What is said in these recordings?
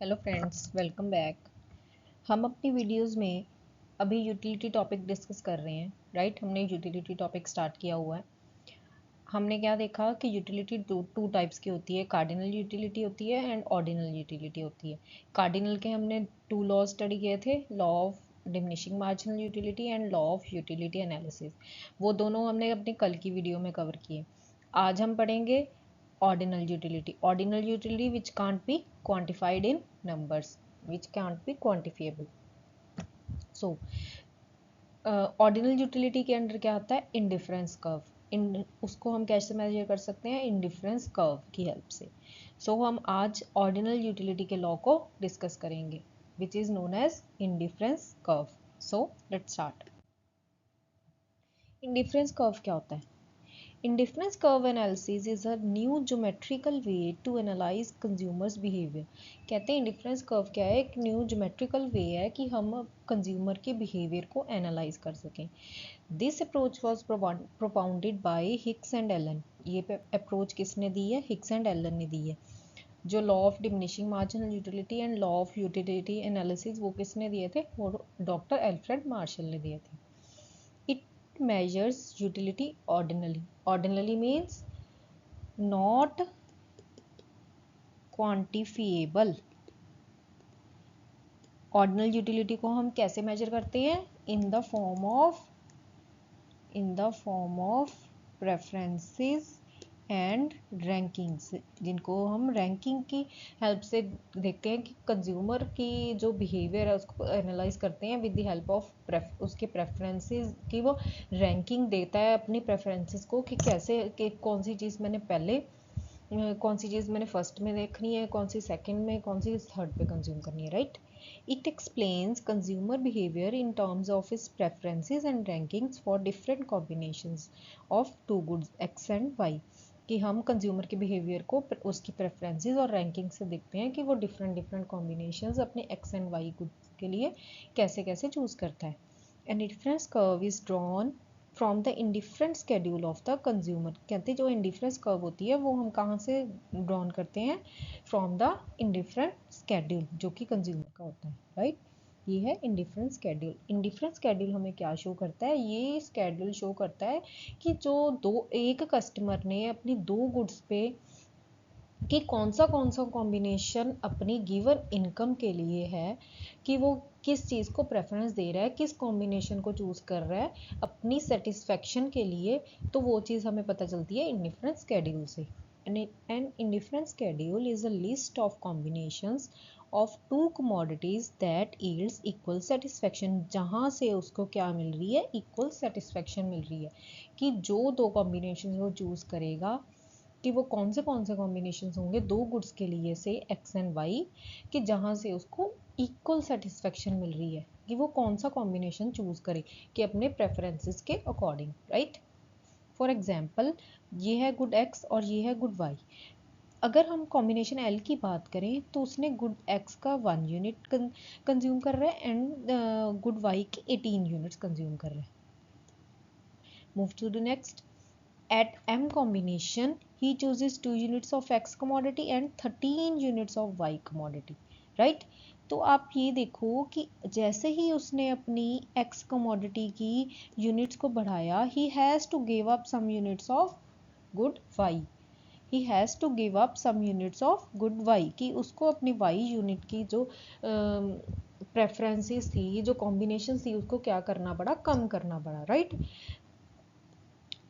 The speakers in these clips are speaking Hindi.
Hello friends, welcome back. हम अपनी वीडियोस में अभी यूटिलिटी टॉपिक डिस्कस कर रहे हैं, राइट। हमने यूटिलिटी टॉपिक स्टार्ट किया हुआ है। हमने क्या देखा कि यूटिलिटी टू टाइप्स की होती है। कार्डिनल यूटिलिटी होती है एंड ऑर्डिनल यूटिलिटी होती है। कार्डिनल के हमने टू लॉ स्टडी किए थे, law of diminishing marginal utility and law of utility analysis. वो दोनों हमने अपनी कल की वीडियो में कवर किए। आज हम पढ़ेंगे ordinal utility which can't be quantified in numbers, which can't be quantifiable. So ordinal utility के अंडर क्या आता है? Indifference curve. इन उसको हम कैसे मेजर कर सकते हैं? इंडिफरेंस कर्व की हेल्प से। हम आज ऑर्डिनल यूटिलिटी के लॉ को डिस्कस करेंगे which is known as indifference curve. Let's start. Indifference curve क्या होता है? Indifference curve analysis is a new geometrical way to analyze consumers behavior. कहते हैं इंडिफरेंस कर्व क्या है? एक न्यू ज्योमेट्रिकल वे है कि हम कंज्यूमर के बिहेवियर को एनालाइज कर सकें। This approach was propounded by Hicks and Allen. ये अप्रोच किसने दी है? हिक्स एंड एलन ने दी है। जो law of diminishing marginal utility and law of utility analysis वो किसने दिए थे? वो डॉक्टर एल्फ्रेड मार्शल ने दिए थे। Measures utility ordinally. Ordinally means not quantifiable. Ordinal utility को हम कैसे मेजर करते हैं? in the form of preferences and rankings, जिनको हम रैंकिंग की हेल्प से देखते हैं कि कंज्यूमर की जो बिहेवियर है उसको एनालाइज करते हैं विद द हेल्प ऑफ उसके प्रेफरेंसेस की। वो रैंकिंग देता है अपनी प्रेफरेंसेस को कि कैसे कि कौन सी चीज़ मैंने पहले, कौन सी चीज़ मैंने फर्स्ट में देखनी है, कौन सी सेकंड में, कौन सी थर्ड पे कंज्यूम करनी है, right. It explains consumer behavior in terms of its preferences and rankings for different combinations of two goods X and Y. कि हम कंज्यूमर के बिहेवियर को उसकी प्रेफरेंसेस और रैंकिंग से देखते हैं कि वो डिफरेंट कॉम्बिनेशंस अपने एक्स एंड वाई गुड्स के लिए कैसे कैसे चूज करता है। An indifference curve is drawn from the indifferent schedule of the consumer. कहते हैं जो इंडिफरेंस कर्व होती है वो हम कहाँ से ड्रॉन करते हैं? फ्रॉम द इंडिफरेंट स्केड्यूल जो कि कंज्यूमर का होता है, राइट। ये है इंडिफरेंस स्केड्यूल। इंडिफरेंस स्केड्यूल हमें क्या शो करता है? ये स्केड्यूल शो करता है कि जो एक कस्टमर ने अपनी दो गुड्स पे कि कौन सा कॉम्बिनेशन अपनी गिवन इनकम के लिए है, कि वो किस चीज़ को प्रेफरेंस दे रहा है, किस कॉम्बिनेशन को चूज़ कर रहा है अपनी सेटिस्फेक्शन के लिए। तो वो चीज़ हमें पता चलती है इंडिफरेंस स्केड्यूल से। An indifference schedule is a list of combinations of two commodities that yields equal satisfaction. जहाँ से उसको क्या मिल रही है? equal satisfaction मिल रही है कि जो दो कॉम्बिनेशन वो चूज़ करेगा कि वो कौन से कॉम्बिनेशन होंगे दो गुड्स के लिए से एक्स एंड वाई, कि जहाँ से उसको इक्वल सेटिस्फेक्शन मिल रही है कि वो कौन सा कॉम्बिनेशन चूज करे कि अपने प्रेफरेंसेस के अकॉर्डिंग, राइट। फॉर एग्जाम्पल ये है गुड एक्स और ये है गुड वाई। अगर हम कॉम्बिनेशन एल की बात करें तो उसने गुड एक्स का 1 यूनिट कंज्यूम कर रहा है एंड गुड वाई की 18 यूनिट्स कंज्यूम कर रहा है। Move to the next. At M combination, he chooses 2 units of X commodity and 13 units of Y commodity, right? तो आप ये देखो कि जैसे ही उसने अपनी X commodity की यूनिट्स को बढ़ाया, he has to give up some units of good Y. He has to give up some units of good Y, कि उसको अपनी Y यूनिट की जो प्रेफरेंसेस थी, जो कॉम्बिनेशन थी, उसको क्या करना पड़ा? कम करना पड़ा, राइट।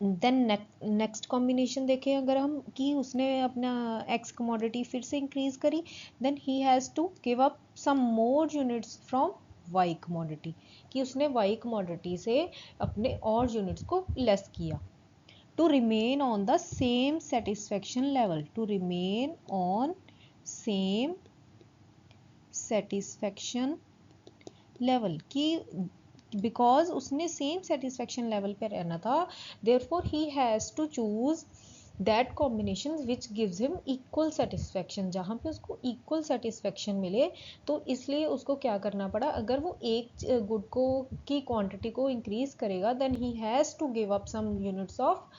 देन नेक्स्ट कॉम्बिनेशन देखें अगर हम कि उसने अपना एक्स कमोडिटी फिर से इंक्रीज करी, then he has to give up some more units from Y commodity, कि उसने वाई कमोडिटी से अपने और यूनिट्स को लेस किया to remain on the same satisfaction level, to remain on same satisfaction level, कि बिकॉज उसने सेम सेटिस्फेक्शन लेवल पे रहना था, therefore he has to choose that combination which gives him equal satisfaction, जहाँ पे उसको इक्वल सेटिस्फेक्शन मिले। तो इसलिए उसको क्या करना पड़ा? अगर वो एक गुड को की क्वांटिटी को इंक्रीज करेगा, then he has to give up some units of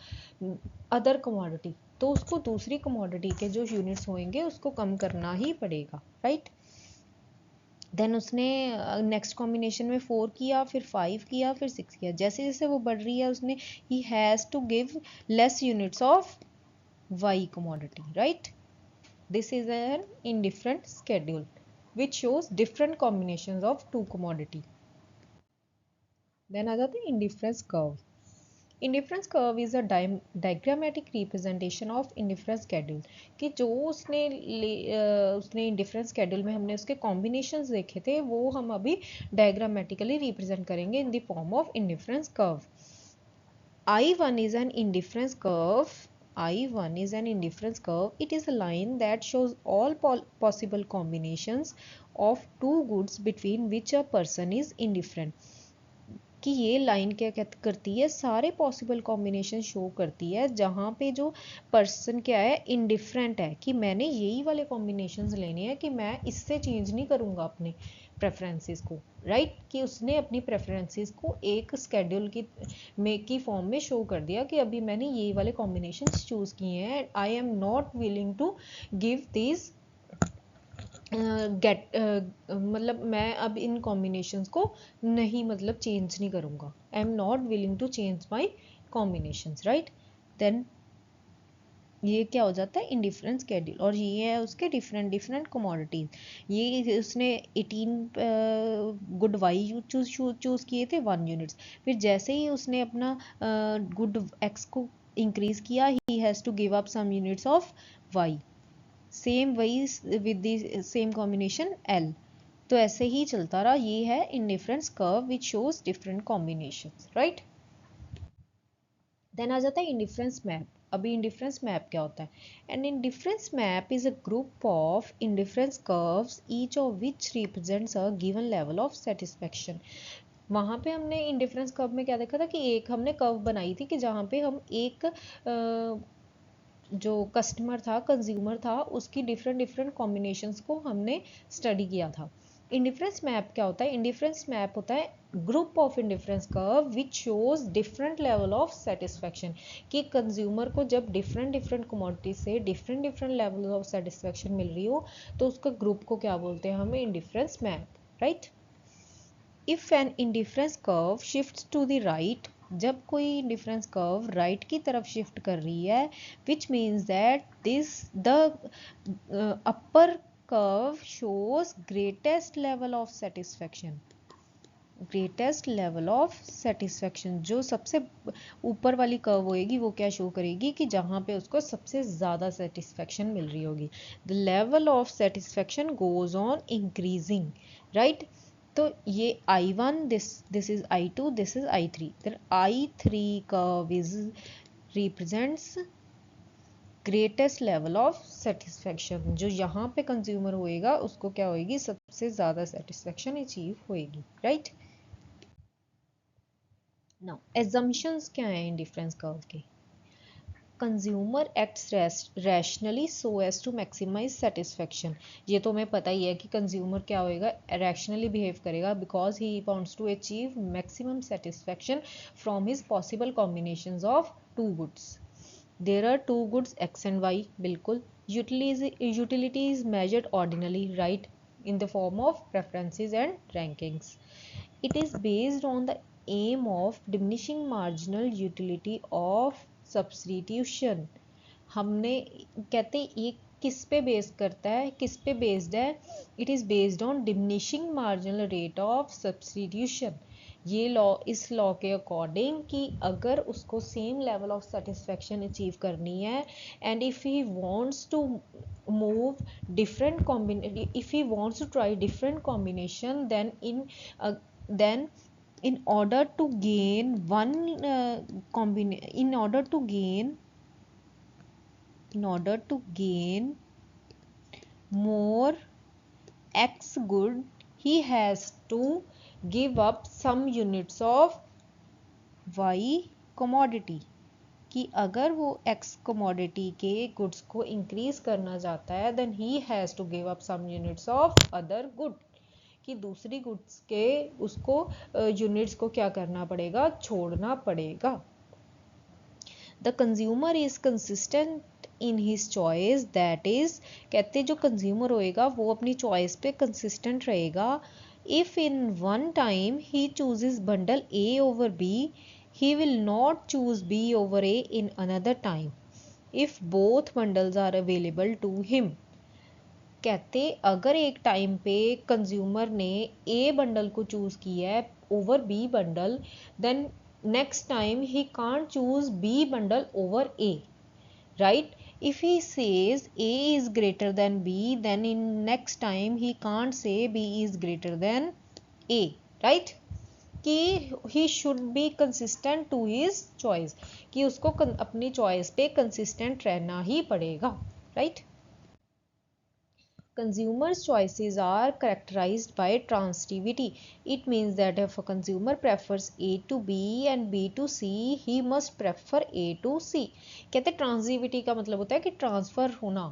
other commodity, तो उसको दूसरी कमोडिटी के जो यूनिट्स होंगे उसको कम करना ही पड़ेगा, राइट। देन उसने नेक्स्ट कॉम्बिनेशन में 4 किया, फिर 5 किया, फिर 6 किया। जैसे जैसे वो बढ़ रही है उसने he has to give less units of Y commodity, right. This is an indifferent schedule which shows different combinations of two commodity. Then आ जाते हैं indifference curve. Indifference curve is a diagrammatic representation of indifference schedule कि जो उसने इंडिफरेंस स्केड्यूल में हमने उसके कॉम्बिनेशंस देखे थे वो हम अभी डायग्रामेटिकली रिप्रेजेंट करेंगे in the form of indifference curve. I1 is an indifference curve. I1 is an indifference curve. It is a line that shows all possible combinations of two goods between which a person is indifferent. कि ये लाइन क्या करती है, सारे पॉसिबल कॉम्बिनेशन शो करती है जहाँ पे जो पर्सन क्या है, इंडिफरेंट है कि मैंने यही वाले कॉम्बिनेशंस लेने हैं, कि मैं इससे चेंज नहीं करूँगा अपने प्रेफरेंसेस को, राइट कि उसने अपनी प्रेफरेंसेस को एक स्केड्यूल की फॉर्म में शो कर दिया कि अभी मैंने ये वाले कॉम्बिनेशंस चूज़ किए हैं. I am not willing to give this मतलब मैं अब इन कॉम्बिनेशंस को नहीं मतलब चेंज नहीं करूँगा. I am not willing to change my combinations, right. Then ये क्या हो जाता है, इंडिफरेंस स्केड्यूल. और ये है उसके डिफरेंट कमोडिटीज. ये उसने 18 गुड वाई चूज़ किए थे 1 यूनिट्स. फिर जैसे ही उसने अपना गुड एक्स को इंक्रीज किया, he has to give up some units of y. Same वही with the same combination L. तो ऐसे ही चलता रहा. ये है indifference curve which shows different combinations, right. Then आ जाता है इंडिफरेंस मैप. अभी इंडिफरेंस मैप क्या होता है? And indifference map is a group of indifference curves each of which represents a given level of satisfaction. वहाँ पे हमने इंडिफरेंस कर्व में क्या देखा था कि एक हमने कर्व बनाई थी कि जहाँ पे हम एक जो कस्टमर था, कंज्यूमर था, उसकी डिफरेंट कॉम्बिनेशंस को हमने स्टडी किया था. इंडिफरेंस मैप क्या होता है? इंडिफरेंस मैप होता है group of indifference curve which shows different level of satisfaction कि कंज्यूमर को जब डिफरेंट कमोडिटी से डिफरेंट लेवल ऑफ सेटिस्फेक्शन मिल रही हो तो उसका ग्रुप को क्या बोलते हैं हमें? Indifference map, right. If an indifference curve shifts to the right, जब कोई इंडिफरेंस कर्व राइट की तरफ शिफ्ट कर रही है, which means that this the upper curve shows greatest level of satisfaction. Greatest level of satisfaction, जो सबसे ऊपर वाली कर्व होएगी वो क्या शो करेगी कि जहाँ पे उसको सबसे ज़्यादा सेटिस्फेक्शन मिल रही होगी. The level of satisfaction goes on increasing, right. तो ये I1, this is I2, this is I3. then I3 curve is represents greatest level of satisfaction. जो यहाँ पे कंज्यूमर होएगा उसको क्या होएगी? सबसे ज़्यादा सेटिस्फेक्शन अचीव होएगी, राइट. नाउ एजम्पशंस क्या हैं इंडिफरेंस कर्व के? Consumer acts rationally so as to maximise satisfaction. ये तो हमें पता ही है कि कंज्यूमर क्या होएगा? रैशनली बिहेव करेगा because he wants to achieve maximum satisfaction from his possible combinations of two goods. There are two goods x and y. बिल्कुल. Utility is measured ordinally, right, in the form of preferences and rankings. It is based on the aim of diminishing marginal utility of substitution. हमने कहते ये किस पे बेस करता है, किस पे बेस्ड है? It is based on diminishing marginal rate of substitution. ये लॉ, इस लॉ के अकॉर्डिंग कि अगर उसको same level of satisfaction achieve करनी है and if he wants to move different combination, if he wants to try different combination, then in order to gain one in order to gain more x good, he has to give up some units of y commodity. कि अगर वो x कमोडिटी के गुड्स को इंक्रीज करना चाहता है then he has to give up some units of other good, कि दूसरी गुड्स के उसको यूनिट्स को क्या करना पड़ेगा? छोड़ना पड़ेगा. The consumer is consistent in his choice, that is कहते जो कंज्यूमर होएगा वो अपनी चॉइस पे कंसिस्टेंट रहेगा। If in one time he chooses bundle A over B, he will not choose B over A in another time if both bundles are available to him। कहते अगर एक टाइम पे कंज्यूमर ने ए बंडल को चूज किया है over B bundle, then next time he can't choose B bundle over A, right? If he says A is greater than B, then in next time he can't say B is greater than A, right? कि he should be consistent to his choice, कि उसको अपनी चॉइस पे कंसिस्टेंट रहना ही पड़ेगा, right? Consumers' choices are characterized by transitivity. It means that if a consumer prefers A to B and B to C, he must prefer A to C। कहते transitivity का मतलब होता है कि ट्रांसफर होना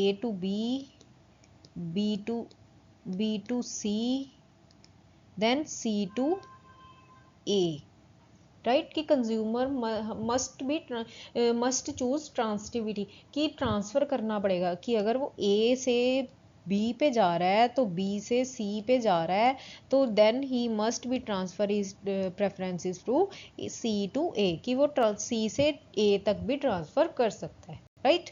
A to B, B to C, then C to A, right? कि कंज्यूमर मस्ट चूज ट्रांसिटिविटी, कि ट्रांसफ़र करना पड़ेगा, कि अगर वो ए से बी पे जा रहा है तो बी से सी पे जा रहा है, तो then he must be transfer is preferences to C to A, कि वो सी से ए तक भी ट्रांसफ़र कर सकता है, राइट?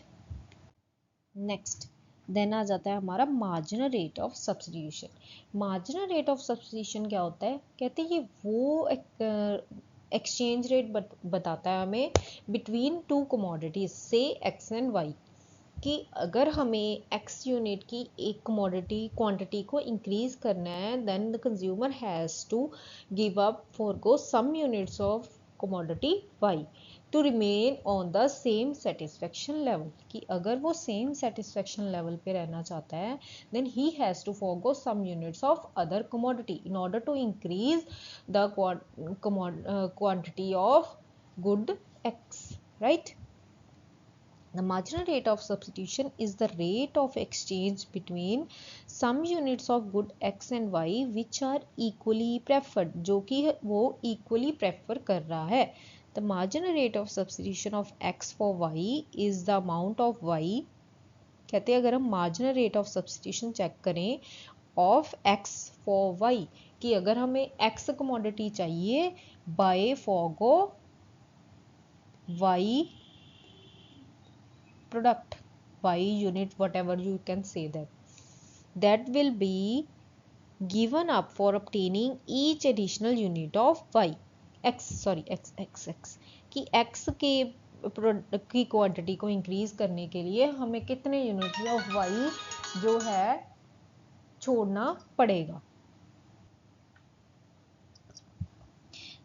नेक्स्ट देन आ जाता है हमारा marginal rate of substitution. Marginal rate of substitution क्या होता है? कहते हैं ये वो एक्सचेंज रेट बताता है हमें बिटवीन टू कमोडिटीज से एक्स एंड वाई, कि अगर हमें एक्स यूनिट की एक कमोडिटी क्वांटिटी को इंक्रीज करना है, then the consumer has to give up forgo some units of commodity Y to remain on the same satisfaction level, कि अगर वो सेम सेटिस्फेक्शन लेवल पे रहना चाहता है, then he has to forgo some units of other commodity in order to increase the quantity of good X, right? The marginal rate of substitution is the rate of exchange between some units of good x and y which are equally preferred, जो कि वो equally prefer कर रहा है। The marginal rate of substitution of x for y is the amount of y, कहते हैं अगर हम marginal rate of substitution check करें of x for y, कि अगर हमें x commodity चाहिए by forgo y product, y unit, whatever you can say, that will be given up for obtaining each additional unit of y x कि x के की क्वांटिटी को इंक्रीज करने के लिए हमें कितने यूनिट ऑफ y जो है छोड़ना पड़ेगा।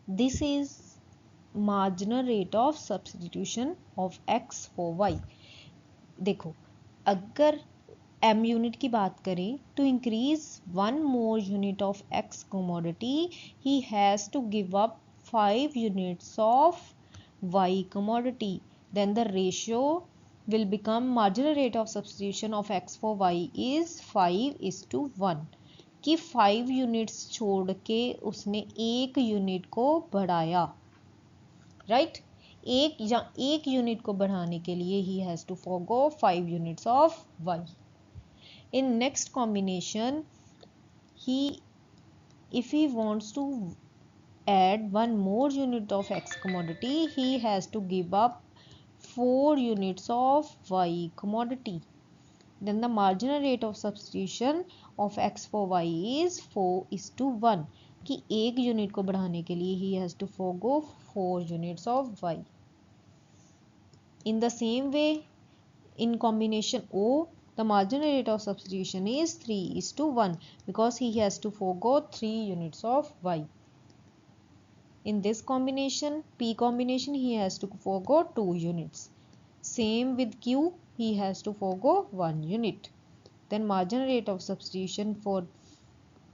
This is marginal rate of substitution of x for y। देखो अगर m यूनिट की बात करें, to increase one more unit of x commodity he has to give up 5 units of y commodity, then the ratio will become marginal rate of substitution of x for y is 5:1, कि 5 यूनिट्स छोड़ के उसने एक यूनिट को बढ़ाया, राइट? एक यूनिट को बढ़ाने के लिए he has to forgo 5 units of y। in next combination if he wants to add one more unit of x commodity, he has to give up 4 units of y commodity, then the marginal rate of substitution of x for y is 4:1, कि एक यूनिट को बढ़ाने के लिए he has to forgo 4 units of y। In the same way, in combination O, the marginal rate of substitution is 3:1 because he has to forgo 3 units of y। In this combination, P combination, he has to forgo 2 units. Same with Q, he has to forgo 1 unit. Then marginal rate of substitution for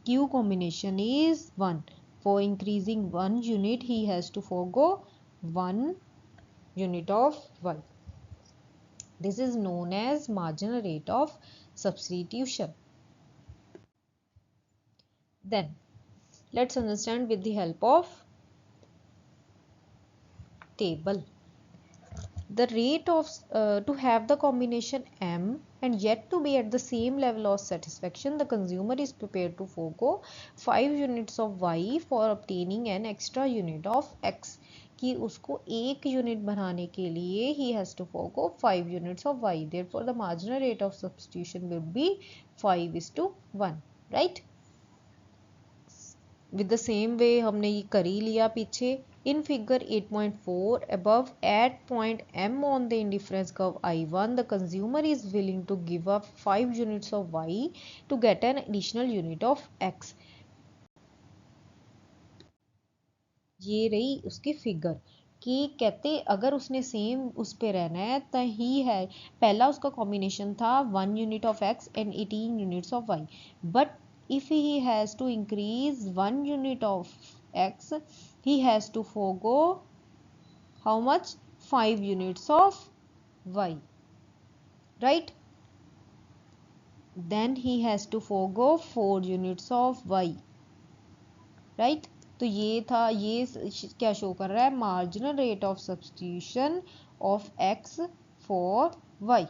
Q combination is 1. For increasing 1 unit, he has to forgo 1 unit of y. This is known as marginal rate of substitution. Then let's understand with the help of table. The rate of to have the combination M and yet to be at the same level of satisfaction, the consumer is prepared to forego 5 units of Y for obtaining an extra unit of X. कि उसको एक यूनिट बनाने के लिए he has to forego 5 units of Y. Therefore the marginal rate of substitution will be 5:1, right? With the same way हमने ये कर ही लिया पीछे. In figure 8.4 above, at point M on the indifference curve I1, the consumer is willing to give up 5 units of Y to get an additional unit of X. ये रही उसकी फिगर कि कहते अगर उसने सेम उस पे रहना है तो ही है, पहला उसका कॉम्बिनेशन था 1 unit of X and 18 units of Y, but if he has to increase 1 unit of X, he has to forego how much? 5 units of Y, right? Then he has to forego 4 units of Y, right? तो ये था, ये क्या शो कर रहा है? Marginal rate of substitution of X for Y.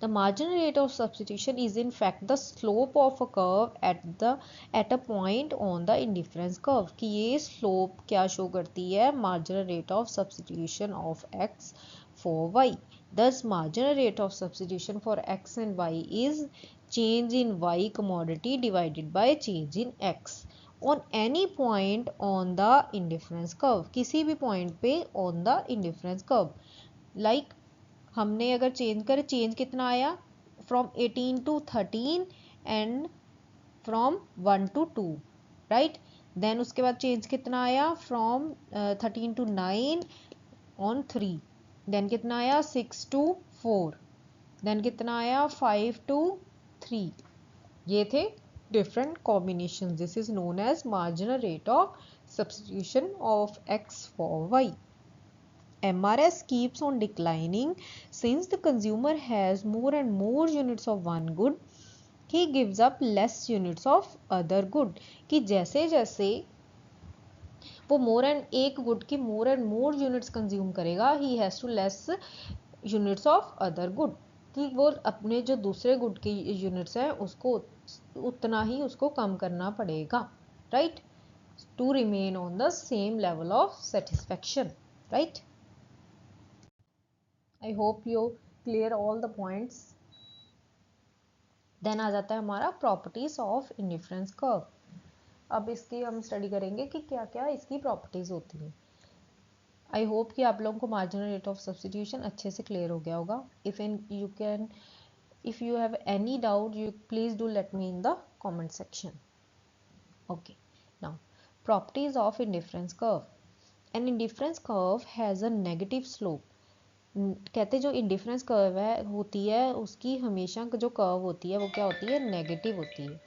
The marginal rate of substitution is in fact the slope of a curve at a point on the indifference curve. कि ये slope क्या show करती है? Marginal rate of substitution of X for Y. Thus marginal rate of substitution for X and Y is change in Y commodity divided by change in X on any point on the indifference curve. किसी भी point पे on the indifference curve. Like हमने अगर चेंज करें, चेंज कितना आया? From 18 to 13 and from 1 to 2, right? Then उसके बाद चेंज कितना आया? From 13 to 9 on 3. देन कितना आया? 6 to 4. देन कितना आया? 5 to 3. ये थे different combination. This is known as marginal rate of substitution of X for Y. MRS keeps on declining since the consumer has more and more units of one good. He gives up less units of other good. कि जैसे जैसे वो एक गुड की more and more units consume करेगा, he has to less units of other good. कि वो अपने जो दूसरे गुड की यूनिट्स हैं उसको उतना ही उसको कम करना पड़ेगा, right? To remain on the same level of satisfaction, right? I hope you clear all the points. Then आ जाता है हमारा properties of indifference curve. अब इसकी हम स्टडी करेंगे कि क्या क्या इसकी प्रॉपर्टीज होती हैं. आई होप कि आप लोगों को मार्जिनल रेट ऑफ सब्स्टिट्यूशन अच्छे से क्लियर हो गया होगा. If you have any doubt you please do let me in the comment section. Okay, now properties of indifference curve. An indifference curve has a negative slope. कहते जो इंडिफरेंस कर्व है होती है उसकी हमेशा जो कर्व होती है वो क्या होती है? नेगेटिव होती है.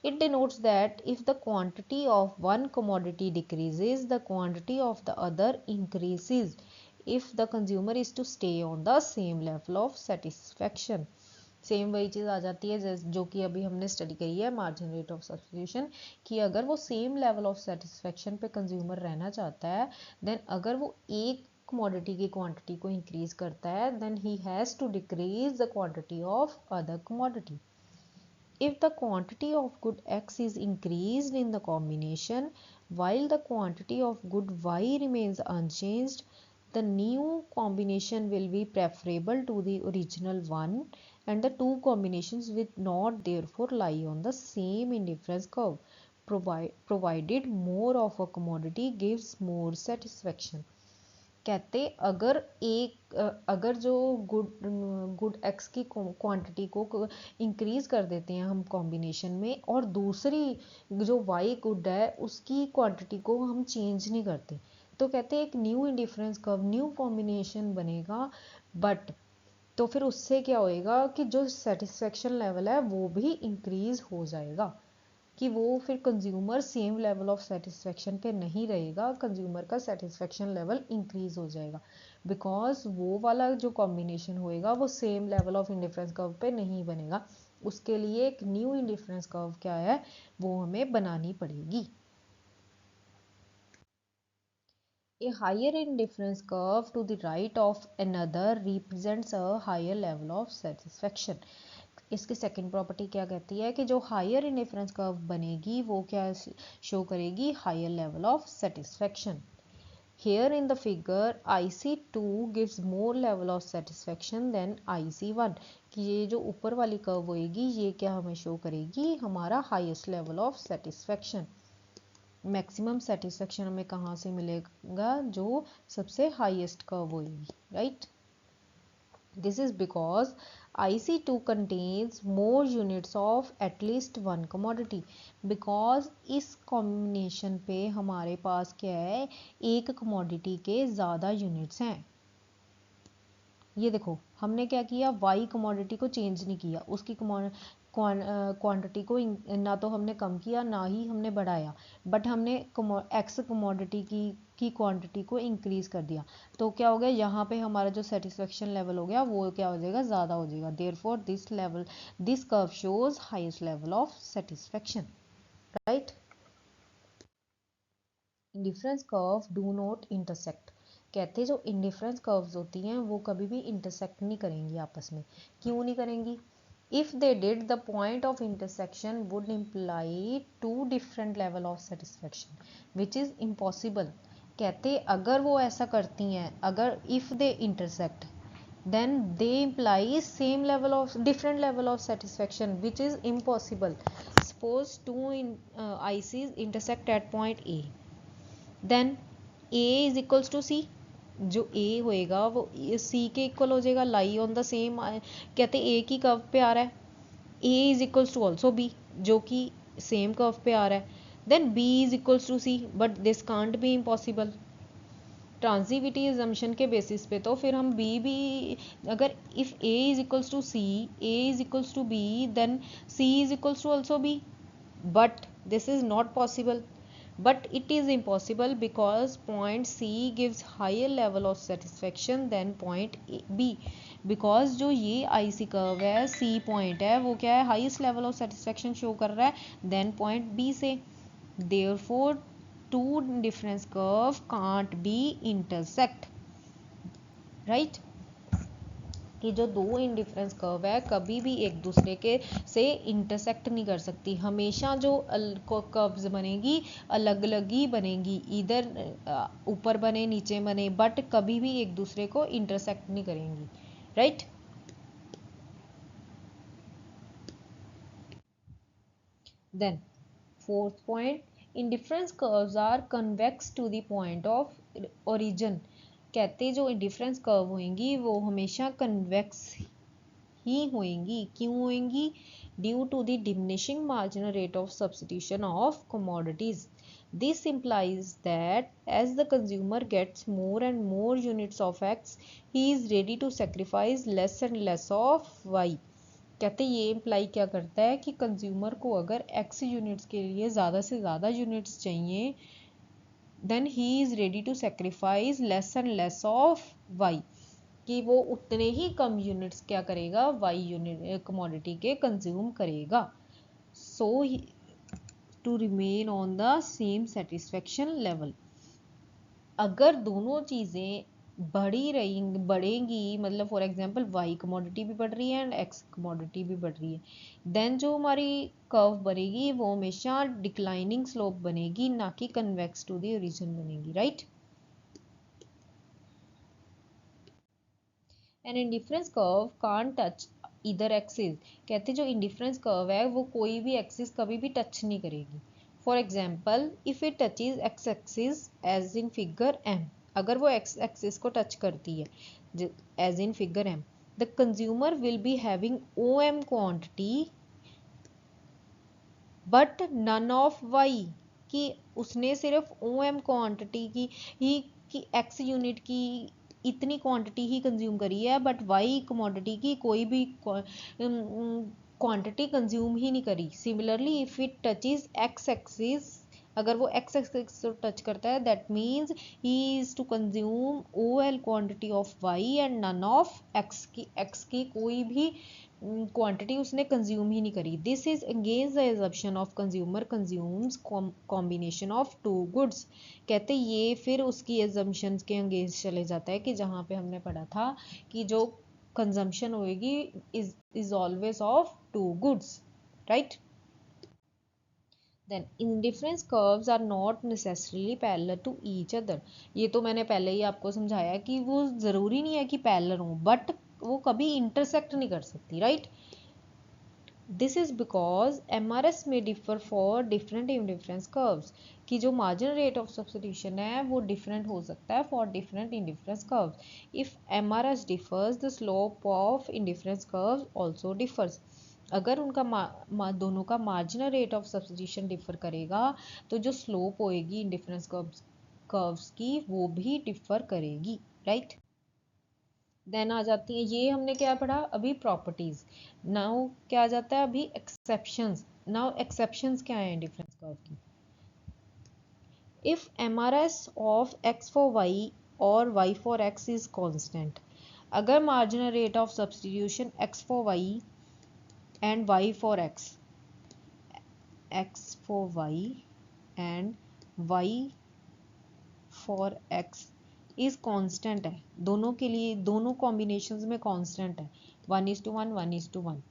It denotes that if the quantity of one commodity decreases the quantity of the other increases if the consumer is to stay on the same level of satisfaction. Same वही चीज़ आ जाती है जो कि अभी हमने स्टडी करी है मार्जिनल रेट ऑफ सब्स्टिट्यूशन, कि अगर वो सेम लेवल ऑफ सेटिस्फेक्शन पे कंज्यूमर रहना चाहता है, देन अगर वो एक कमोडिटी की क्वांटिटी को इंक्रीज करता है, then he has to decrease the quantity of other commodity. If the quantity of good X is increased in the combination while the quantity of good Y remains unchanged, the new combination will be preferable to the original one and the two combinations will not therefore lie on the same indifference curve, provided more of a commodity gives more satisfaction. कहते अगर जो गुड एक्स की क्वांटिटी को इंक्रीज कर देते हैं हम कॉम्बिनेशन में और दूसरी जो वाई गुड है उसकी क्वांटिटी को हम चेंज नहीं करते, तो कहते हैं एक new indifference curve, new combination बनेगा. बट तो फिर उससे क्या होएगा कि जो सेटिस्फेक्शन लेवल है वो भी इंक्रीज हो जाएगा, कि वो फिर consumer same level of satisfaction पे नहीं रहेगा, कंज्यूमर का सेटिस्फेक्शन लेवल इंक्रीज हो जाएगा, बिकॉज वो वाला जो कॉम्बिनेशन होएगा वो same level of indifference curve पे नहीं बनेगा. उसके लिए एक न्यू इंडिफरेंस कर्व क्या है वो हमें बनानी पड़ेगी. A higher indifference curve to the right of another represents a higher level of satisfaction. इसकी सेकंड प्रॉपर्टी क्या कहती है कि जो हायर इंडिफरेंस कर्व बनेगी वो क्या शो करेगी, higher level of satisfaction. Here in the figure IC2 gives more level of satisfaction than IC1, कि ये जो ऊपर वाली कर्व होएगी ये क्या हमें शो करेगी, हमारा highest level of satisfaction. Maximum satisfaction हमें कहाँ से मिलेगा, जो सबसे हाईएस्ट कर्व होएगी, right. This is because IC2 contains more units of at least one commodity. Because इस कॉम्बिनेशन पे हमारे पास क्या है, एक कमोडिटी के ज़्यादा यूनिट्स हैं. ये देखो हमने क्या किया, वाई कमोडिटी को चेंज नहीं किया, उसकी क्वांटिटी को ना तो हमने कम किया ना ही हमने बढ़ाया, बट हमने एक्स कमोडिटी की क्वांटिटी को इंक्रीज कर दिया. तो क्या हो गया, यहाँ पे हमारा जो सेटिस्फेक्शन लेवल हो गया वो क्या हो जाएगा, ज़्यादा हो जाएगा. Therefore this curve shows highest level of satisfaction, right. Indifference curve do not intersect. कहते हैं जो इंडिफरेंस कर्व्स होती हैं वो कभी भी इंटरसेक्ट नहीं करेंगी आपस में. क्यों नहीं करेंगी? If they did, the point of intersection would imply two different level of satisfaction, which is impossible. कहते अगर वो ऐसा करती हैं, अगर if they intersect, then they imply same level of different level of satisfaction, which is impossible. Suppose two ICs intersect at point A, then A is equals to C. जो A होएगा वो C के इक्वल हो जाएगा, लाई ऑन द सेम. कहते A की कर्व पे आ रहा है, A is equals to also B, जो कि सेम कर्व पे आ रहा है. Then B is equals to C, but this can't be impossible. Transitivity assumption के बेसिस पे तो फिर हम B भी, अगर if A is equals to C, A is equals to B, then C is equals to also B, but this is not possible. But it is impossible because point C gives higher level of satisfaction than point B. Because जो ये IC curve है, C point है, वो क्या है, highest level of satisfaction show कर रहा है than point B से. Therefore two difference curve can't be intersect, right. कि जो दो इंडिफरेंस कर्व है कभी भी एक दूसरे के से इंटरसेक्ट नहीं कर सकती. हमेशा जो कर्व्स बनेगी अलग अलग ही बनेगी, इधर ऊपर बने नीचे बने, बट कभी भी एक दूसरे को इंटरसेक्ट नहीं करेंगी, right. Then fourth point, indifference curves are convex to the point of origin. कहते जो इंडिफरेंस कर्व होंगी वो हमेशा कन्वेक्स ही होंगी. क्यों होंगी? Due to the diminishing marginal rate of substitution of commodities. This implies that as the consumer gets more and more units of X, he is ready to sacrifice less and less of Y. कहते ये इम्प्लाई क्या करता है कि कंज्यूमर को अगर X यूनिट्स के लिए ज़्यादा से ज़्यादा यूनिट्स चाहिए, then he is ready to sacrifice less and less of Y, कि वो उतने ही कम यूनिट्स क्या करेगा, वाई यूनिट कमोडिटी के कंज्यूम करेगा. So to remain on the same satisfaction level. अगर दोनों चीज़ें बढ़ेंगी, मतलब फॉर एग्जांपल वाई कमोडिटी भी बढ़ रही है एंड एक्स कमोडिटी भी बढ़ रही है, देन जो हमारी कर्व बनेगी वो हमेशा डिक्लाइनिंग स्लोप बनेगी, ना कि कन्वेक्स टू द ओरिजिन बनेगी, right. An indifference curve can't touch either axis. कहते जो इंडिफरेंस कर्व है वो कोई भी एक्सिस कभी भी टच नहीं करेगी. For example if it touches X axis as in figure M, अगर वो एक्स एक्सिस को टच करती है as in figure M, the consumer will be having O M quantity but none of Y, कि उसने सिर्फ ओ एम क्वांटिटी की एक्स यूनिट की इतनी क्वांटिटी ही कंज्यूम करी है, बट वाई कमोडिटी की कोई भी क्वांटिटी कंज्यूम ही नहीं करी. Similarly if it touches X axis, अगर वो एक्स एक्सिस को टच करता है, that means he is to consume O L quantity of Y and none of X की कोई भी क्वांटिटी उसने कंज्यूम ही नहीं करी। This is against the assumption of consumer consumes combination of two goods. कहते ये फिर उसकी एजम्पशन के अगेंस्ट चले जाता है कि जहाँ पे हमने पढ़ा था कि जो कंजम्पशन होएगी is always of two goods, right. Then indifference curves are not necessarily parallel to each other। ये तो मैंने पहले ही आपको समझाया कि वो ज़रूरी नहीं है कि पैरेलल हो, बट वो कभी इंटरसेक्ट नहीं कर सकती, right. This is because MRS में differ for different indifference curves, कि जो मार्जिनल रेट ऑफ सब्स्टिट्यूशन है वो डिफरेंट हो सकता है for different indifference curves. If MRS differs the slope of indifference curves also differs. अगर उनका दोनों का marginal rate of substitution differ करेगा तो जो स्लोप होएगी इंडिफरेंस कर्व्स की वो भी डिफर करेगी, राइट। देन आ जाती है, ये हमने क्या पढ़ा अभी, प्रॉपर्टीज। नाउ क्या आ जाता है अभी, एक्सेप्शंस। नाउ एक्सेप्शंस क्या है इंडिफरेंस कर्व की। If MRS of x for y और y for x is constant, अगर marginal rate of substitution x for y and y for x for y and y for x is constant है, दोनों के लिए, दोनों कॉम्बिनेशंस में कांस्टेंट है, 1:1 1:1,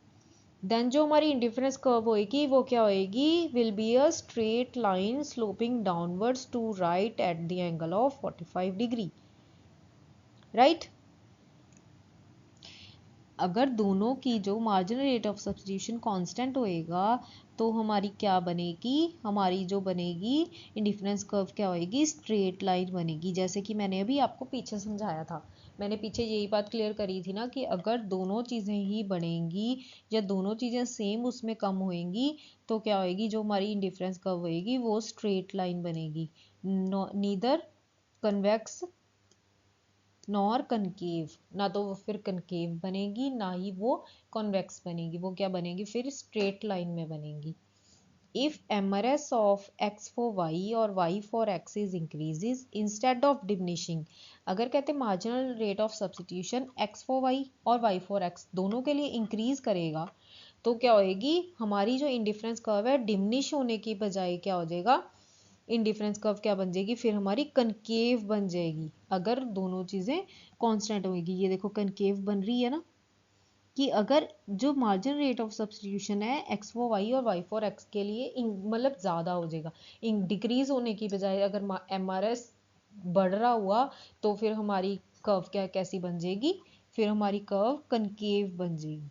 देन जो हमारी इंडिफरेंस कर्व होएगी वो क्या होएगी, will be a straight line sloping downwards to right at the angle of 45 degree, right. अगर दोनों की जो marginal rate of substitution constant होएगा तो हमारी क्या बनेगी, हमारी जो बनेगी इंडिफरेंस कर्व क्या होएगी, स्ट्रेट लाइन बनेगी। जैसे कि मैंने अभी आपको पीछे समझाया था, मैंने पीछे यही बात क्लियर करी थी ना कि अगर दोनों चीज़ें ही बनेंगी या दोनों चीज़ें सेम उसमें कम होएंगी तो क्या होएगी, जो हमारी इंडिफरेंस कर्व होएगी वो स्ट्रेट लाइन बनेगी, नीदर कन्वेक्स नॉर कनकेव, ना तो वो फिर कनकेव बनेगी ना ही वो कॉन्वेक्स बनेगी, वो क्या बनेगी फिर स्ट्रेट लाइन में बनेगी। If MRS of x for y और y for x is increases instead of diminishing, अगर कहते हैं marginal rate of substitution x for y और y फॉर x दोनों के लिए इंक्रीज करेगा तो क्या होएगी, हमारी जो इंडिफरेंस कर्व है डिमिनिश होने की बजाय क्या हो जाएगा, इंडिफरेंस कर्व क्या बन जाएगी फिर हमारी कनकेव बन जाएगी, अगर दोनों चीज़ें कांस्टेंट होगी। ये देखो कनकेव बन रही है ना, कि अगर जो मार्जिनल रेट ऑफ सब्स्टिट्यूशन है x फॉर y और y फॉर x के लिए मतलब ज़्यादा हो जाएगा, डिक्रीज होने की बजाय अगर MRS बढ़ रहा हुआ तो फिर हमारी कर्व क्या कैसी बन जाएगी, फिर हमारी कर्व कनकेव बन जाएगी,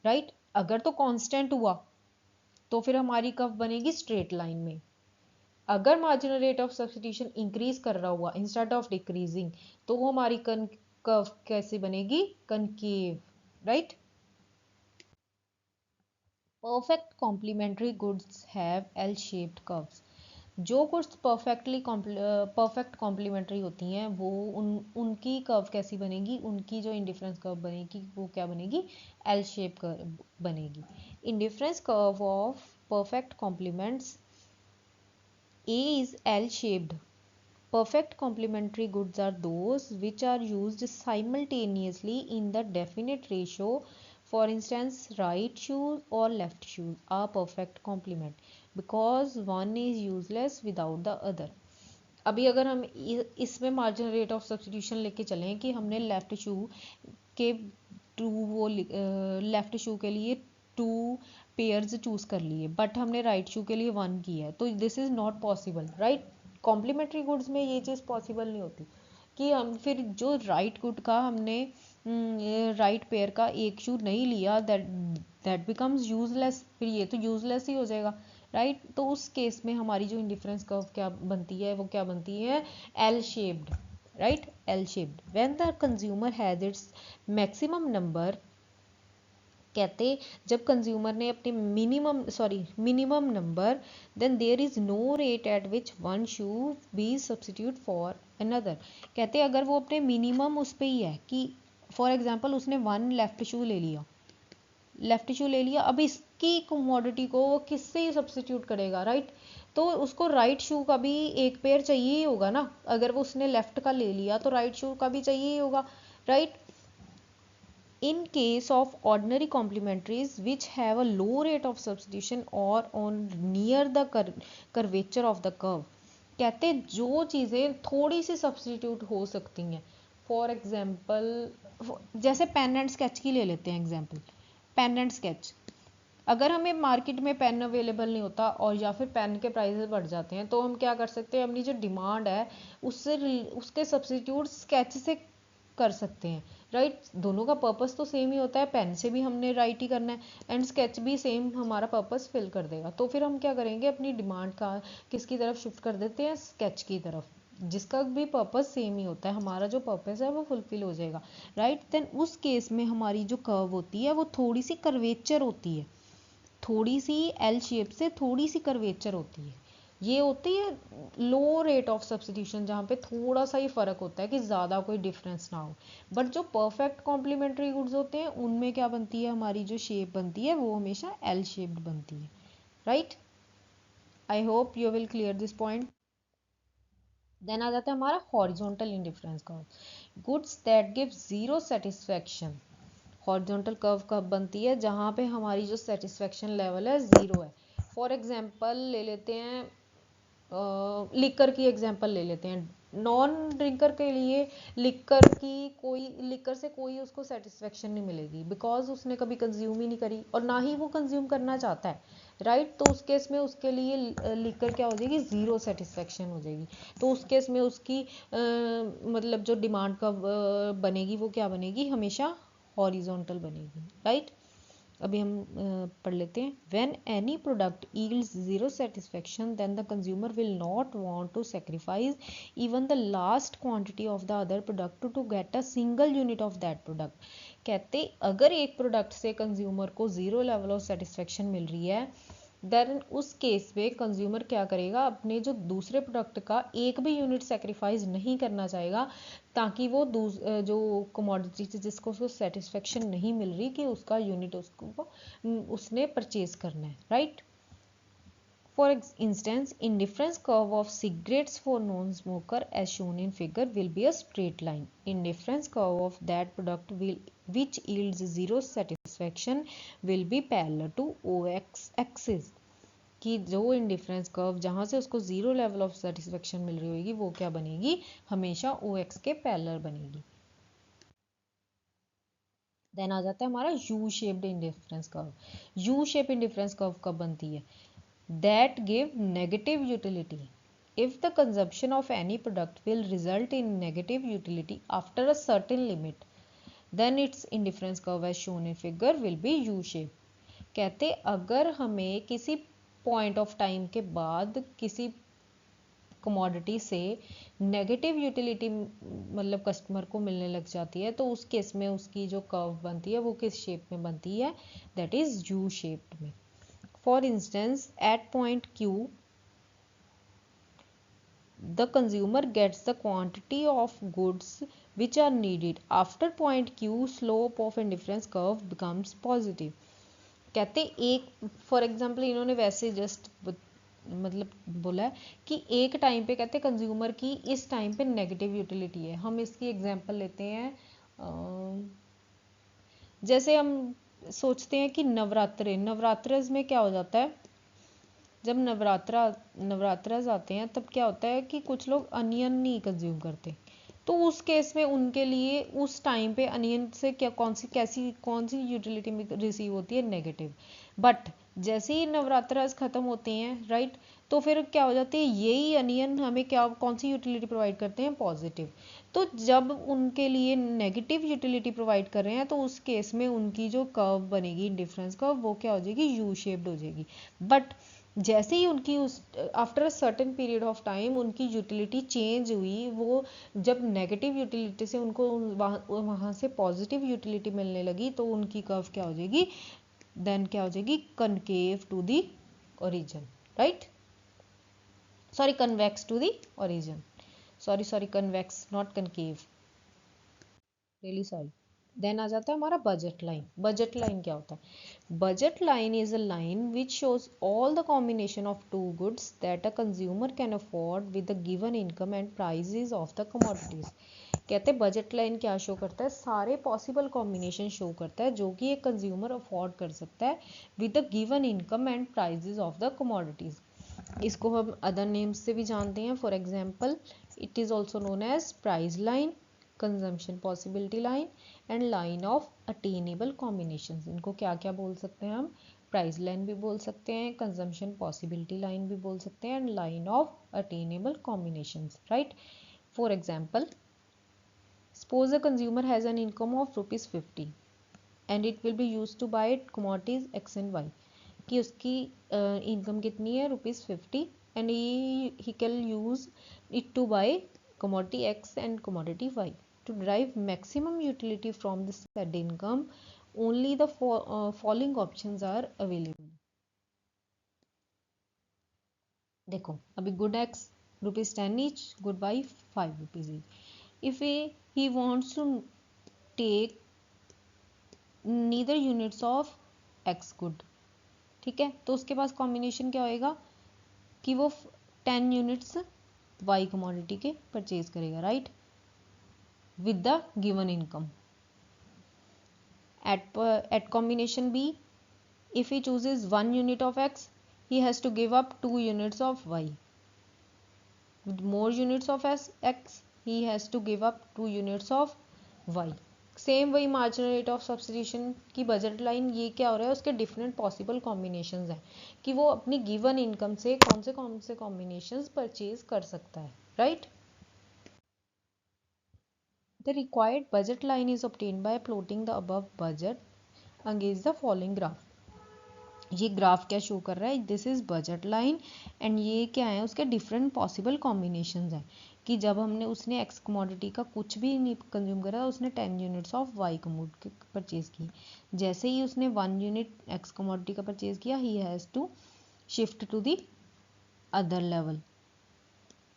राइट। अगर तो कांस्टेंट हुआ तो फिर हमारी कर्व बनेगी स्ट्रेट लाइन में, अगर marginal rate of substitution increase कर रहा हुआ इंस्टेड ऑफ डिक्रीजिंग तो वो हमारी कर्व कैसे बनेगी, concave, right. Perfect complementary goods have L shaped curves. जो गुड्स परफेक्ट कॉम्प्लीमेंट्री होती हैं वो उनकी कर्व कैसी बनेगी, उनकी जो इंडिफरेंस कर्व बनेगी वो क्या बनेगी, एल शेप कर्व बनेगी। Indifference curve of perfect complements A is L-shaped. Perfect complementary goods are those which are used simultaneously in the definite ratio. For instance, right shoes or left shoes are perfect complement because one is useless without the other. अभी अगर हम इसमें मार्जिनल रेट ऑफ सब्स्टिट्यूशन लेके चलें कि हमने लेफ्ट शू के लेफ्ट शू के लिए 2 पेयर्स चूज कर लिए बट हमने राइट शू के लिए 1 किया है, तो this is not possible, right. Complementary goods में ये चीज़ पॉसिबल नहीं होती कि हम फिर जो राइट गुड का हमने राइट पेयर का एक शू नहीं लिया, दैट बिकम्स यूजलेस, फिर ये तो यूजलेस ही हो जाएगा, राइट। तो उस केस में हमारी जो इंडिफरेंस कर्व क्या बनती है, वो क्या बनती है, L shaped, right, L shaped. When the consumer has its maximum number, कहते जब कंज्यूमर ने अपने minimum number, then there is no rate at which one should be substitute for another. कहते अगर वो अपने मिनिमम उस पे ही है कि फॉर एग्जांपल उसने 1 लेफ्ट शू ले लिया, अब इसकी कमोडिटी को वो किससे ही सब्स्टिट्यूट करेगा, राइट। तो उसको राइट शू का भी एक पेयर चाहिए ही होगा ना, अगर वो उसने लेफ्ट का ले लिया तो राइट शू का भी चाहिए ही होगा, right. In case of ordinary complementaries which have a low rate of substitution or on near the curvature of the curve, कहते जो चीज़ें थोड़ी सी सब्सटीट्यूट हो सकती हैं, फॉर एग्जाम्पल जैसे पेन एंड स्केच की ले लेते हैं एग्जाम्पल, पेन एंड स्केच, अगर हमें मार्केट में पेन अवेलेबल नहीं होता और या फिर पेन के प्राइसेस बढ़ जाते हैं, तो हम क्या कर सकते हैं, अपनी जो डिमांड है उससे उसके सब्सटीट्यूट स्केच से कर सकते हैं, राइट। दोनों का पर्पस तो सेम ही होता है, पेन से भी हमने राइट ही करना है एंड स्केच भी सेम हमारा पर्पस फिल कर देगा। तो फिर हम क्या करेंगे, अपनी डिमांड का किसकी तरफ शिफ्ट कर देते हैं, स्केच की तरफ, जिसका भी पर्पस सेम ही होता है, हमारा जो पर्पस है वो फुलफिल हो जाएगा, राइट। देन उस केस में हमारी जो कर्व होती है वो थोड़ी सी कर्वेचर होती है, थोड़ी सी एल शेप से थोड़ी सी कर्वेचर होती है। ये होती है लो रेट ऑफ सब्सटीट्यूशन, जहाँ पे थोड़ा सा ही फर्क होता है कि ज़्यादा कोई डिफरेंस ना हो। बट जो परफेक्ट कॉम्प्लीमेंट्री गुड्स होते हैं उनमें क्या बनती है, हमारी जो शेप बनती है वो हमेशा एल शेप्ड बनती है, right. I hope you will clear this point. Then आ जाता है हमारा horizontal indifference curve, goods that give zero satisfaction. Horizontal curve कब बनती है, जहाँ पे हमारी जो सेटिस्फेक्शन लेवल है ज़ीरो है। फॉर एग्जांपल ले लेते हैं, लिकर की एग्जांपल ले लेते हैं, नॉन ड्रिंकर के लिए लिकर से कोई उसको सेटिस्फेक्शन नहीं मिलेगी, बिकॉज उसने कभी कंज्यूम ही नहीं करी और ना ही वो कंज्यूम करना चाहता है, राइट। तो उस केस में उसके लिए लिकर क्या हो जाएगी, ज़ीरो सेटिस्फेक्शन हो जाएगी। तो उस केस में उसकी मतलब जो डिमांड का बनेगी वो क्या बनेगी, हमेशा हॉरिजॉन्टल बनेगी, राइट। अभी हम पढ़ लेते हैं, when any product yields zero satisfaction then the consumer will not want to sacrifice even the last quantity of the other product to get a single unit of that product. कहते अगर एक प्रोडक्ट से कंज्यूमर को जीरो लेवल ऑफ सेटिस्फेक्शन मिल रही है, देन उस केस में कंज्यूमर क्या करेगा, अपने जो दूसरे प्रोडक्ट का एक भी यूनिट सेक्रीफाइस नहीं करना चाहेगा, ताकि वो जो कमोडिटी से जिसको उसको सेटिस्फेक्शन नहीं मिल रही कि उसका यूनिट उसको उसने परचेज करना है, right. For instance, indifference curve of cigarettes for non-smoker as shown in figure will be a straight line. Indifference curve of that product which yields zero satisfaction will be parallel to OX axis. कि जो इंडिफरेंस कर्व जहाँ से उसको जीरो लेवल ऑफ सेटिस्फेक्शन मिल रही होगी वो क्या बनेगी, हमेशा OX के पैरेलल बनेगी। देन आ जाता है हमारा U shaped indifference curve. U shape indifference curve कब बनती है, that give negative utility. If the consumption of any product will result in negative utility after a certain limit, then its indifference curve as shown in figure will be U-shape. कहते अगर हमें किसी पॉइंट ऑफ टाइम के बाद किसी कमोडिटी से नेगेटिव यूटिलिटी मतलब कस्टमर को मिलने लग जाती है, तो उस केस में उसकी जो कर्व बनती है वो किस शेप में बनती है, दैट इज यू शेप्ड में। For instance, at point Q, the consumer gets the quantity of goods which are needed. After point Q, slope of indifference curve becomes positive. कहते एक फॉर एग्जाम्पल इन्होंने वैसे जस्ट मतलब बोला है कि एक टाइम पे कहते कंज्यूमर की इस टाइम पे नेगेटिव यूटिलिटी है। हम इसकी एग्जांपल लेते हैं, जैसे हम सोचते हैं कि नवरात्रे में क्या हो जाता है, जब नवरात्रास आते हैं तब क्या होता है कि कुछ लोग अनियन नहीं कंज्यूम करते, तो उस केस में उनके लिए उस टाइम पे अनियन से क्या कौन सी यूटिलिटी रिसीव होती है, नेगेटिव। बट जैसे ही नवरात्रास खत्म होते हैं, राइट, तो फिर क्या हो जाती है, यही अनियन हमें क्या कौन सी यूटिलिटी प्रोवाइड करते हैं, पॉजिटिव। तो जब उनके लिए नेगेटिव यूटिलिटी प्रोवाइड कर रहे हैं तो उस केस में उनकी जो कर्व बनेगी डिफरेंस कर्व वो क्या हो जाएगी, यू शेप्ड हो जाएगी। बट जैसे ही उनकी उस after a certain period of time उनकी यूटिलिटी चेंज हुई, वो जब नेगेटिव यूटिलिटी से उनको वहाँ से पॉजिटिव यूटिलिटी मिलने लगी, तो उनकी कर्व क्या हो जाएगी, देन क्या हो जाएगी, concave to the origin, right, sorry convex to the origin, sorry convex not concave, really sorry. Then आ जाता है हमारा बजट लाइन। बजट लाइन क्या होता है, budget line is a line which shows all the combination of two goods that a consumer can afford with the given income and prices of the commodities. कहते हैं बजट लाइन क्या शो करता है, सारे पॉसिबल कॉम्बिनेशन शो करता है जो कि एक कंज्यूमर अफोर्ड कर सकता है with the given income and prices of the commodities. इसको हम अदर नेम्स से भी जानते हैं, for example it is also known as price line, consumption possibility line and line of attainable combination. इनको क्या क्या बोल सकते हैं हम, प्राइस लाइन भी बोल सकते हैं, कंजम्पशन पॉसिबिलिटी लाइन भी बोल सकते हैं and line of attainable combinations, right. For example suppose a consumer has an income of rupees 50 and it will be used to buy commodities x and y, कि उसकी इनकम कितनी है ₹50 and he can use it to buy commodity x and commodity y. To derive maximum utility from the said income, only the following options are available. देखो अभी good x ₹10 each, good y ₹5 each. If he wants to take neither units of x good, ठीक है, तो उसके पास कॉम्बिनेशन क्या होएगा कि वो 10 यूनिट्स y कमोडिटी के परचेज करेगा, right, with the given income. At combination B, if he chooses 1 unit of x, he has to give up 2 units of y. With more units of x, he has to give up 2 units of y. Same वही मार्जिनल रेट ऑफ सब्स्टिट्यूशन की बजट लाइन, ये क्या हो रहा है, उसके डिफरेंट पॉसिबल कॉम्बिनेशंस हैं कि वो अपनी गिवन इनकम से कौन से कॉम्बिनेशंस परचेज कर सकता है, right. The required budget line is obtained by plotting the above budget against the following graph. ये ग्राफ क्या शो कर रहा है, this is budget line and ये क्या है, उसके डिफरेंट पॉसिबल कॉम्बिनेशंस हैं कि जब हमने उसने एक्स कमोडिटी का कुछ भी नहीं कंज्यूम करा, उसने 10 units of Y commodity purchase की. जैसे ही उसने 1 यूनिट एक्स कमोडिटी का परचेज किया, he has to shift to the other level.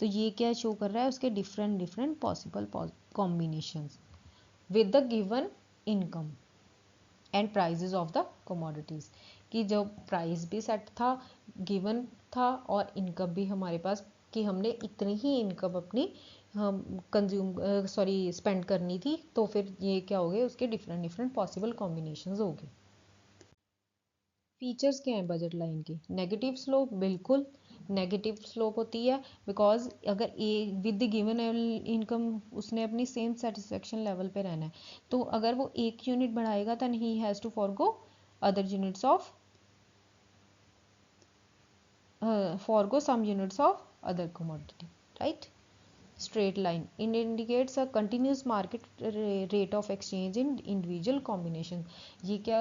तो ये क्या शो कर रहा है, उसके different possible combinations with the given income and prices of the commodities, कि जब प्राइस भी सेट था, गिवन था और इनकम भी हमारे पास कि हमने इतनी ही इनकम अपनी स्पेंड करनी थी, तो फिर ये क्या हो गए, उसके डिफरेंट पॉसिबल कॉम्बिनेशंस हो गए. फीचर्स क्या हैं बजट लाइन के, नेगेटिव स्लोप, बिल्कुल नेगेटिव स्लोप होती है, बिकॉज अगर ए विद गिवन इनकम उसने अपनी सेम सेटिस्फेक्शन लेवल पे रहना है, तो अगर वो 1 यूनिट बढ़ाएगा then he has to forgo other units of forgo some units of other commodity, right. Straight line, it indicates a continuous market rate of exchange in individual combination. ये क्या,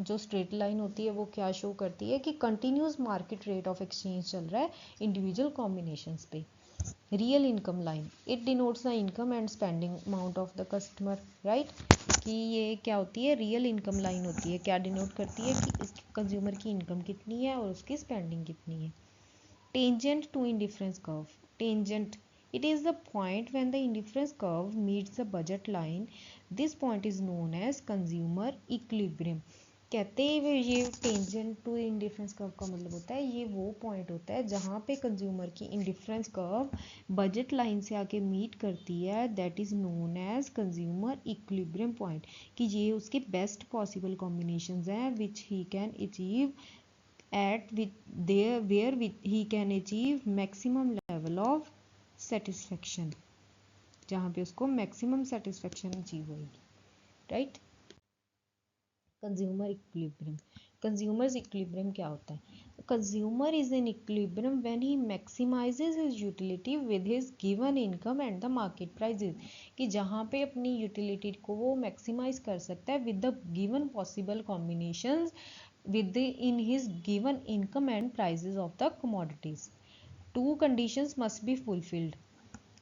जो स्ट्रेट लाइन होती है वो क्या शो करती है कि continuous market rate of exchange चल रहा है इंडिविजुअल कॉम्बिनेशंस पे. Real income line, it denotes the income and spending amount of the customer, right, कि ये क्या होती है, रियल इनकम लाइन होती है, क्या डिनोट करती है कि इस कंज्यूमर की इनकम कितनी है और उसकी स्पेंडिंग कितनी है. Tangent to indifference curve, tangent, it is the point when the indifference curve meets the budget line. This point is known as consumer equilibrium. कहते हैं ये टेंजेंट टू इंडिफरेंस कर्व का मतलब होता है, ये वो पॉइंट होता है जहाँ पे कंज्यूमर की इंडिफरेंस कर्व बजट लाइन से आके मीट करती है, that is known as consumer equilibrium point, कि ये उसके बेस्ट पॉसिबल कॉम्बिनेशंस हैं which he can achieve at with there where he can achieve maximum level of satisfaction, जहाँ पे उसको मैक्सिमम सेटिस्फेक्शन अचीव होगी, right. Consumer equilibrium, consumer's equilibrium क्या होता है, consumer is in equilibrium when he maximizes his utility with his given income and the market prices, कि जहाँ पे अपनी यूटिलिटी को वो मैक्सिमाइज कर सकता है with the given possible combinations in his given income and prices of the commodities. Two conditions must be fulfilled.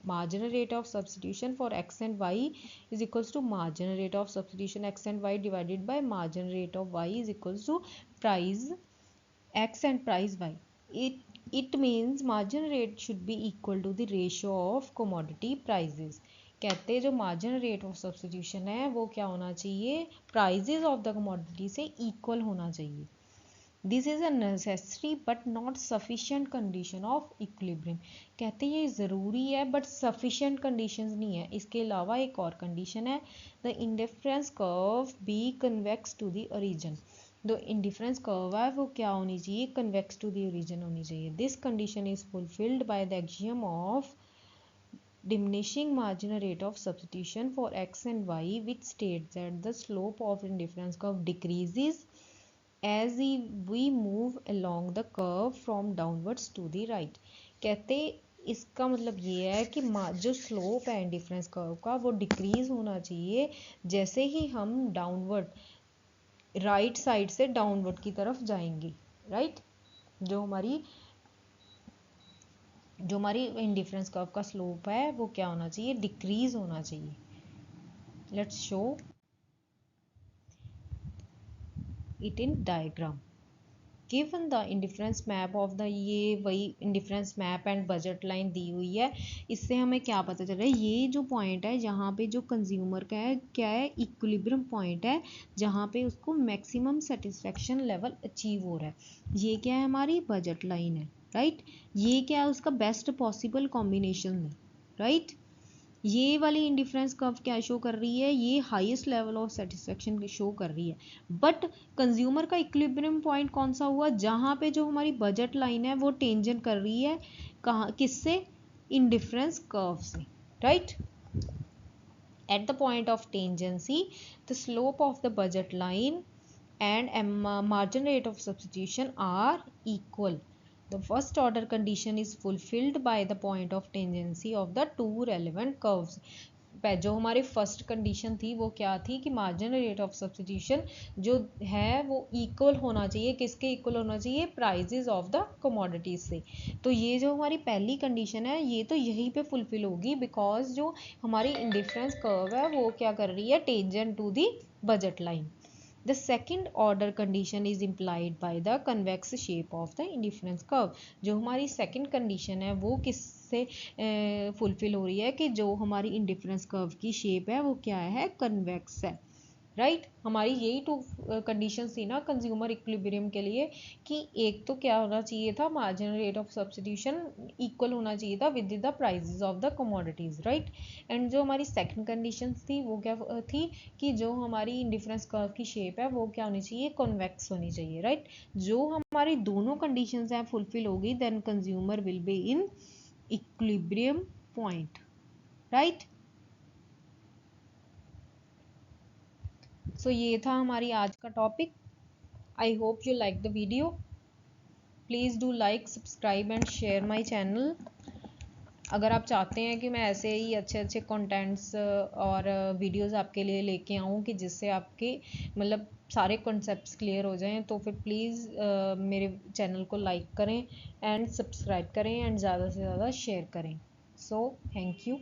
Marginal rate of substitution for x and y is equals to marginal rate of substitution x and y divided by marginal rate of y is equals to price x and price y. It means marginal rate should be equal to the ratio of commodity prices. कहते हैं जो मार्जिनल रेट ऑफ सब्स्टिट्यूशन है वो क्या होना चाहिए, प्राइजेज ऑफ द कमोडिटी से इक्वल होना चाहिए. This is a necessary but not sufficient condition of equilibrium. कहते हैं ये ज़रूरी है बट सफिशिएंट कंडीशंस नहीं है। इसके अलावा एक और कंडीशन है, the indifference curve be convex to the origin. जो इंडिफरेंस कर्व है वो क्या होनी चाहिए, कन्वेक्स टू द ओरिजिन होनी चाहिए। This condition is fulfilled by the axiom of diminishing marginal rate of substitution for x and y, which states that the slope of indifference curve decreases as we move along the curve from downwards to the right। कहते इसका मतलब ये है कि जो स्लोप है इंडिफरेंस कर्व का वो डिक्रीज होना चाहिए जैसे ही हम डाउनवर्ड राइट साइड से डाउनवर्ड की तरफ जाएंगे, राइट। जो हमारी इंडिफरेंस कर्व का स्लोप है वो क्या होना चाहिए, डिक्रीज होना चाहिए। Let's show it in diagram. Given the indifference map of the, ये वही indifference map and budget line दी हुई है। इससे हमें क्या पता चल रहा है, ये जो पॉइंट है यहाँ पे जो कंज्यूमर का है क्या है, इक्विलिब्रियम पॉइंट है जहाँ पे उसको मैक्सिमम सेटिस्फेक्शन लेवल अचीव हो रहा है। ये क्या है, हमारी बजट लाइन है, राइट। ये क्या है, उसका बेस्ट पॉसिबल कॉम्बिनेशन है, राइट। ये वाली इंडिफरेंस कर्व क्या शो कर रही है, ये highest level of satisfaction show कर रही है। बट कंज्यूमर का इक्विलिब्रियम पॉइंट कौन सा हुआ, जहां पे जो हमारी बजट लाइन है वो टेंजेंट कर रही है कहाँ, किससे, इंडिफरेंस कर्व से, right. at the point of tangency the slope of the budget line and margin rate of substitution are equal। The first order condition is fulfilled by the point of tangency of the two relevant curves। जो हमारी फर्स्ट कंडीशन थी वो क्या थी कि मार्जिनल रेट ऑफ सब्स्टिट्यूशन जो है वो इक्वल होना चाहिए, किसके इक्वल होना चाहिए, प्राइजेज ऑफ द कमोडिटीज से। तो ये जो हमारी पहली कंडीशन है ये तो यहीं पे फुलफिल होगी बिकॉज जो हमारी इंडिफरेंस कर्व है वो क्या कर रही है, tangent to the budget line. The second order condition is implied by the convex shape of the indifference curve। जो हमारी second condition है वो किससे फुलफिल हो रही है कि जो हमारी इंडिफरेंस कर्व की शेप है वो क्या है, कन्वेक्स है, राइट। हमारी यही टू कंडीशन थी ना कंज्यूमर इक्विलिब्रियम के लिए कि एक तो क्या होना चाहिए था, marginal rate of substitution equal होना चाहिए था with the prices of the commodities, right. And जो हमारी सेकंड कंडीशन थी वो क्या थी कि जो हमारी इंडिफरेंस कर्व की शेप है वो क्या होनी चाहिए, कॉन्वेक्स होनी चाहिए, राइट। जो हमारी दोनों कंडीशंस हैं फुलफिल होगी then consumer will be in equilibrium point, right. So ये था हमारी आज का topic. I hope you like the video. Please do like, subscribe and share my channel. अगर आप चाहते हैं कि मैं ऐसे ही अच्छे अच्छे कंटेंट्स और वीडियोस आपके लिए लेके आऊँ कि जिससे आपके मतलब सारे कॉन्सेप्ट्स क्लियर हो जाएं, तो फिर प्लीज़ मेरे चैनल को लाइक करें एंड सब्सक्राइब करें एंड ज़्यादा से ज़्यादा शेयर करें। So thank you.